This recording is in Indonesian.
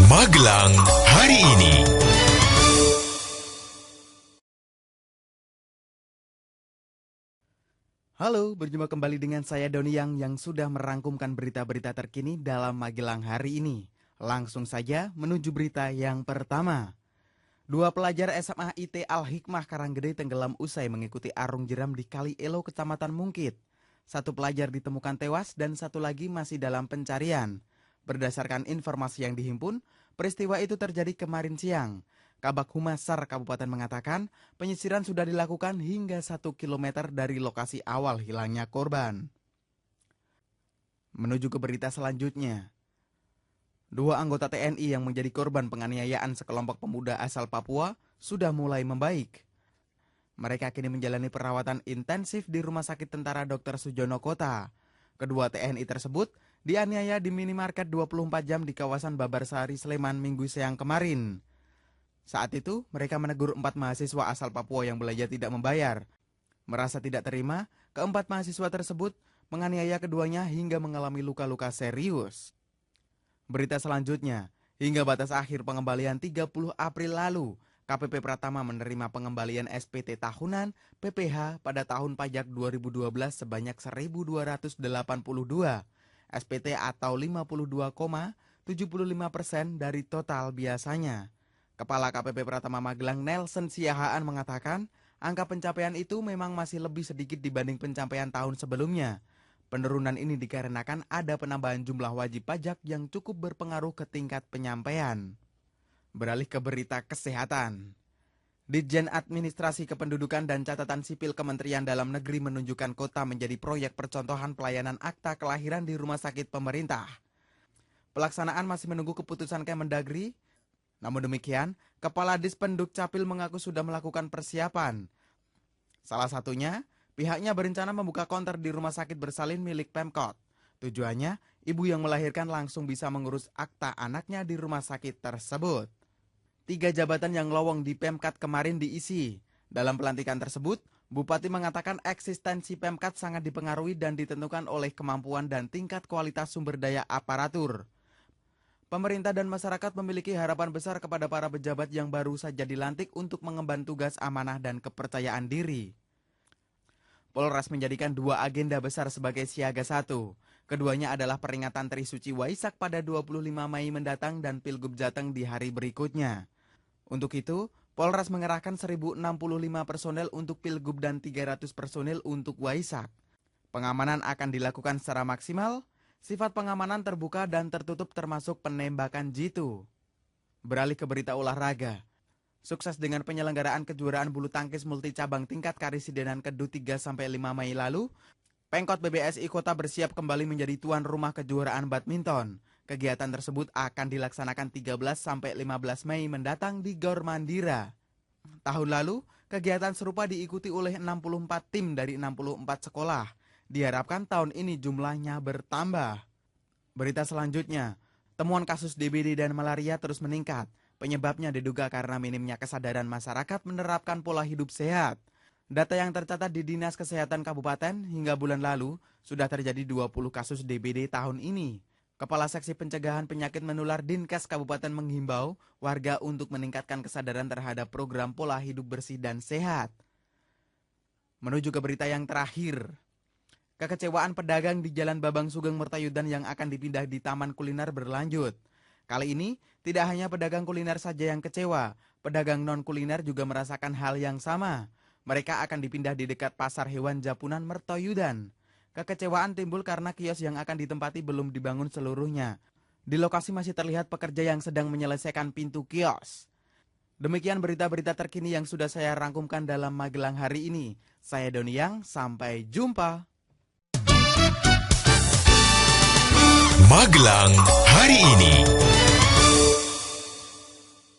Magelang hari ini. Halo, berjumpa kembali dengan saya Doni yang sudah merangkumkan berita-berita terkini dalam Magelang hari ini. Langsung saja menuju berita yang pertama. Dua pelajar SMA IT Al-Hikmah Karanggede tenggelam usai mengikuti arung jeram di Kali Elo, Kecamatan Mungkit. Satu pelajar ditemukan tewas dan satu lagi masih dalam pencarian. Berdasarkan informasi yang dihimpun, peristiwa itu terjadi kemarin siang. Kabag Humas SAR Kabupaten mengatakan penyisiran sudah dilakukan hingga 1 km dari lokasi awal hilangnya korban. Menuju ke berita selanjutnya. Dua anggota TNI yang menjadi korban penganiayaan sekelompok pemuda asal Papua sudah mulai membaik. Mereka kini menjalani perawatan intensif di Rumah Sakit Tentara Dr. Sujono Kota. Kedua TNI tersebut dianiaya di minimarket 24 jam di kawasan Babarsari, Sleman Minggu siang kemarin. Saat itu, mereka menegur 4 mahasiswa asal Papua yang belajar tidak membayar. Merasa tidak terima, keempat mahasiswa tersebut menganiaya keduanya hingga mengalami luka-luka serius. Berita selanjutnya, hingga batas akhir pengembalian 30 April lalu, KPP Pratama menerima pengembalian SPT tahunan PPh pada tahun pajak 2012 sebanyak 1.282 SPT atau 52,75% dari total biasanya. Kepala KPP Pratama Magelang Nelson Siahaan mengatakan, angka pencapaian itu memang masih lebih sedikit dibanding pencapaian tahun sebelumnya. Penurunan ini dikarenakan ada penambahan jumlah wajib pajak yang cukup berpengaruh ke tingkat penyampaian. Beralih ke berita kesehatan. Ditjen Administrasi Kependudukan dan Catatan Sipil Kementerian Dalam Negeri menunjukkan kota menjadi proyek percontohan pelayanan akta kelahiran di rumah sakit pemerintah. Pelaksanaan masih menunggu keputusan Kemendagri. Namun demikian, Kepala Dispenduk Capil mengaku sudah melakukan persiapan. Salah satunya, pihaknya berencana membuka konter di rumah sakit bersalin milik Pemkot. Tujuannya, ibu yang melahirkan langsung bisa mengurus akta anaknya di rumah sakit tersebut. 3 jabatan yang lowong di Pemkat kemarin diisi. Dalam pelantikan tersebut, Bupati mengatakan eksistensi Pemkat sangat dipengaruhi dan ditentukan oleh kemampuan dan tingkat kualitas sumber daya aparatur. Pemerintah dan masyarakat memiliki harapan besar kepada para pejabat yang baru saja dilantik untuk mengemban tugas amanah dan kepercayaan diri. Polres menjadikan 2 agenda besar sebagai siaga 1. Keduanya adalah peringatan Trisuci Waisak pada 25 Mei mendatang dan Pilgub Jateng di hari berikutnya. Untuk itu, Polres mengerahkan 1.065 personel untuk Pilgub dan 300 personel untuk Waisak. Pengamanan akan dilakukan secara maksimal, sifat pengamanan terbuka dan tertutup termasuk penembakan jitu. Beralih ke berita olahraga. Sukses dengan penyelenggaraan kejuaraan bulu tangkis multicabang tingkat Karisidenan Kedu 3-5 Mei lalu, Pemkot BBSI Kota bersiap kembali menjadi tuan rumah kejuaraan badminton. Kegiatan tersebut akan dilaksanakan 13-15 Mei mendatang di Gor Mandira. Tahun lalu, kegiatan serupa diikuti oleh 64 tim dari 64 sekolah. Diharapkan tahun ini jumlahnya bertambah. Berita selanjutnya, temuan kasus DBD dan malaria terus meningkat. Penyebabnya diduga karena minimnya kesadaran masyarakat menerapkan pola hidup sehat. Data yang tercatat di Dinas Kesehatan Kabupaten hingga bulan lalu, sudah terjadi 20 kasus DBD tahun ini. Kepala Seksi Pencegahan Penyakit Menular Dinkes Kabupaten menghimbau warga untuk meningkatkan kesadaran terhadap program pola hidup bersih dan sehat. Menuju ke berita yang terakhir. Kekecewaan pedagang di Jalan Babang Sugeng Mertayudan yang akan dipindah di Taman Kuliner berlanjut. Kali ini, tidak hanya pedagang kuliner saja yang kecewa, pedagang non-kuliner juga merasakan hal yang sama. Mereka akan dipindah di dekat Pasar Hewan Japunan Mertoyudan. Kekecewaan timbul karena kios yang akan ditempati belum dibangun seluruhnya. Di lokasi masih terlihat pekerja yang sedang menyelesaikan pintu kios. Demikian berita-berita terkini yang sudah saya rangkumkan dalam Magelang hari ini. Saya Doni sampai jumpa. Magelang hari ini.